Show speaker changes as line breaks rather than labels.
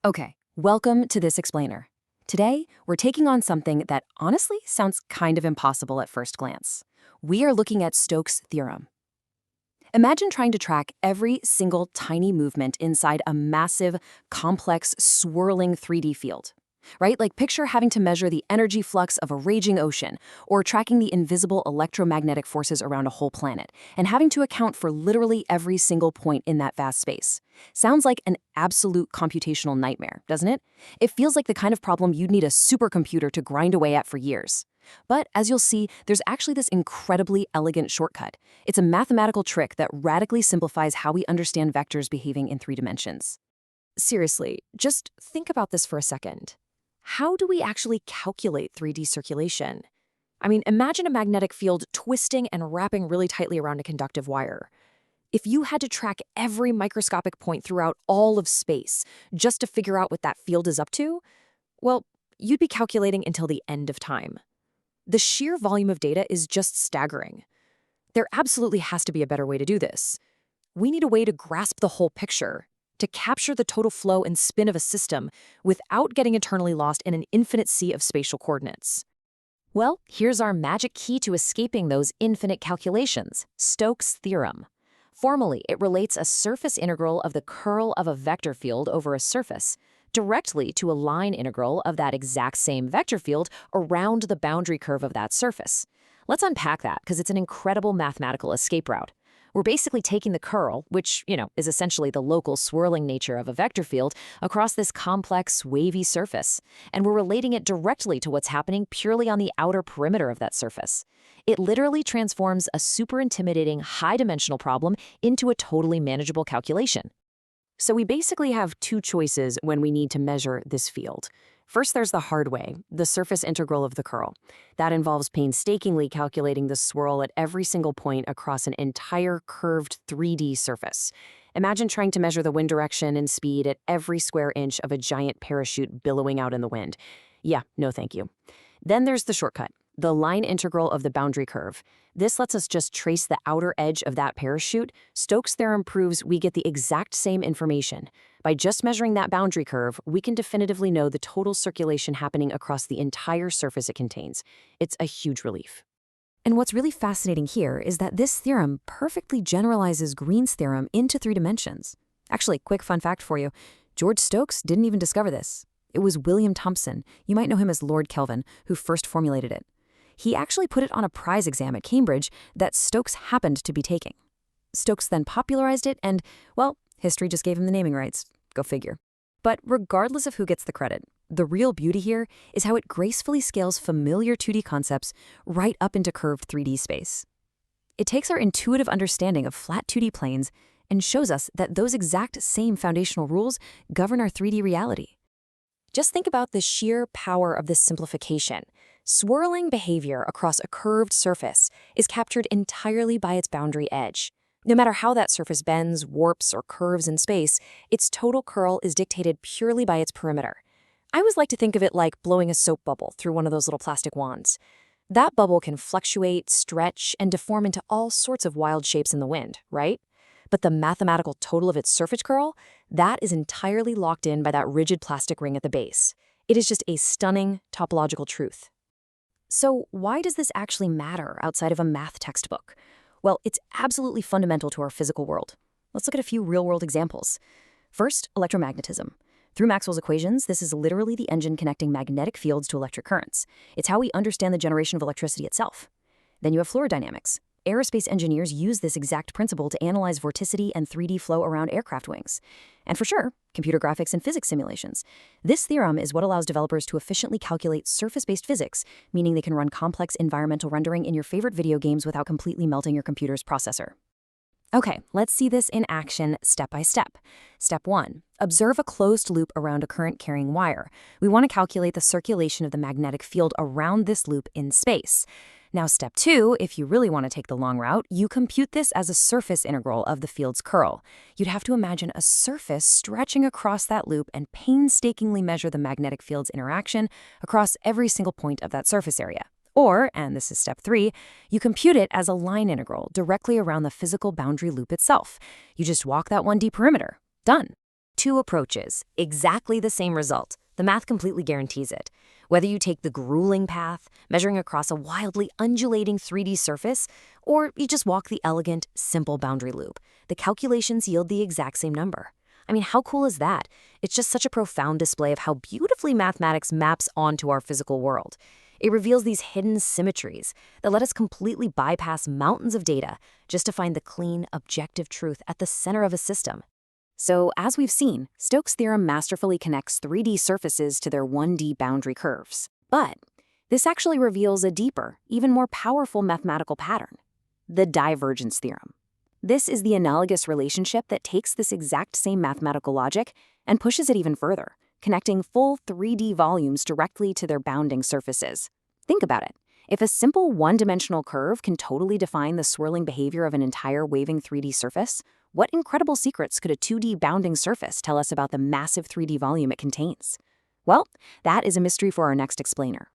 Okay, welcome to this explainer. Today, we're taking on something that honestly sounds kind of impossible at first glance. We are looking at Stokes' theorem. Imagine trying to track every single tiny movement inside a massive, complex, swirling 3D field. Right? Like picture having to measure the energy flux of a raging ocean, or tracking the invisible electromagnetic forces around a whole planet, and having to account for literally every single point in that vast space. Sounds like an absolute computational nightmare, doesn't it? It feels like the kind of problem you'd need a supercomputer to grind away at for years. But as you'll see, there's actually this incredibly elegant shortcut. It's a mathematical trick that radically simplifies how we understand vectors behaving in 3 dimensions. Seriously, just think about this for a second. How do we actually calculate 3D circulation? I mean, imagine a magnetic field twisting and wrapping really tightly around a conductive wire. If you had to track every microscopic point throughout all of space just to figure out what that field is up to, well, you'd be calculating until the end of time. The sheer volume of data is just staggering. There absolutely has to be a better way to do this. We need a way to grasp the whole picture, to capture the total flow and spin of a system without getting eternally lost in an infinite sea of spatial coordinates. Well, here's our magic key to escaping those infinite calculations, Stokes' theorem. Formally, it relates a surface integral of the curl of a vector field over a surface directly to a line integral of that exact same vector field around the boundary curve of that surface. Let's unpack that because it's an incredible mathematical escape route. We're basically taking the curl, which, is essentially the local swirling nature of a vector field, across this complex, wavy surface, and we're relating it directly to what's happening purely on the outer perimeter of that surface. It literally transforms a super intimidating, high-dimensional problem into a totally manageable calculation. So we basically have two choices when we need to measure this field. First, there's the hard way, the surface integral of the curl. That involves painstakingly calculating the swirl at every single point across an entire curved 3D surface. Imagine trying to measure the wind direction and speed at every square inch of a giant parachute billowing out in the wind. Yeah, no thank you. Then there's the shortcut, the line integral of the boundary curve. This lets us just trace the outer edge of that parachute. Stokes' theorem proves we get the exact same information. By just measuring that boundary curve, we can definitively know the total circulation happening across the entire surface it contains. It's a huge relief. And what's really fascinating here is that this theorem perfectly generalizes Green's theorem into 3 dimensions. Actually, quick fun fact for you, George Stokes didn't even discover this. It was William Thomson, you might know him as Lord Kelvin, who first formulated it. He actually put it on a prize exam at Cambridge that Stokes happened to be taking. Stokes then popularized it and, well, history just gave him the naming rights. Go figure. But regardless of who gets the credit, the real beauty here is how it gracefully scales familiar 2D concepts right up into curved 3D space. It takes our intuitive understanding of flat 2D planes and shows us that those exact same foundational rules govern our 3D reality. Just think about the sheer power of this simplification. Swirling behavior across a curved surface is captured entirely by its boundary edge. No matter how that surface bends, warps, or curves in space, its total curl is dictated purely by its perimeter. I always like to think of it like blowing a soap bubble through one of those little plastic wands. That bubble can fluctuate, stretch, and deform into all sorts of wild shapes in the wind, right? But the mathematical total of its surface curl, that is entirely locked in by that rigid plastic ring at the base. It is just a stunning topological truth. So why does this actually matter outside of a math textbook? Well, it's absolutely fundamental to our physical world. Let's look at a few real-world examples. First, electromagnetism. Through Maxwell's equations, this is literally the engine connecting magnetic fields to electric currents. It's how we understand the generation of electricity itself. Then you have fluid dynamics. Aerospace engineers use this exact principle to analyze vorticity and 3D flow around aircraft wings. And for sure, computer graphics and physics simulations. This theorem is what allows developers to efficiently calculate surface-based physics, meaning they can run complex environmental rendering in your favorite video games without completely melting your computer's processor. Okay, let's see this in action step by step. Step 1. Observe a closed loop around a current-carrying wire. We want to calculate the circulation of the magnetic field around this loop in space. Now, step 2, if you really want to take the long route, you compute this as a surface integral of the field's curl. You'd have to imagine a surface stretching across that loop and painstakingly measure the magnetic field's interaction across every single point of that surface area. Or, and this is step 3, you compute it as a line integral directly around the physical boundary loop itself. You just walk that 1D perimeter. Done.
Two approaches, exactly the same result. The math completely guarantees it. Whether you take the grueling path, measuring across a wildly undulating 3D surface, or you just walk the elegant, simple boundary loop, the calculations yield the exact same number. I mean, how cool is that? It's just such a profound display of how beautifully mathematics maps onto our physical world. It reveals these hidden symmetries that let us completely bypass mountains of data just to find the clean, objective truth at the center of a system.
So, as we've seen, Stokes' theorem masterfully connects 3D surfaces to their 1D boundary curves. But this actually reveals a deeper, even more powerful mathematical pattern: the divergence theorem. This is the analogous relationship that takes this exact same mathematical logic and pushes it even further, connecting full 3D volumes directly to their bounding surfaces. Think about it. If a simple one-dimensional curve can totally define the swirling behavior of an entire waving 3D surface, what incredible secrets could a 2D bounding surface tell us about the massive 3D volume it contains? Well, that is a mystery for our next explainer.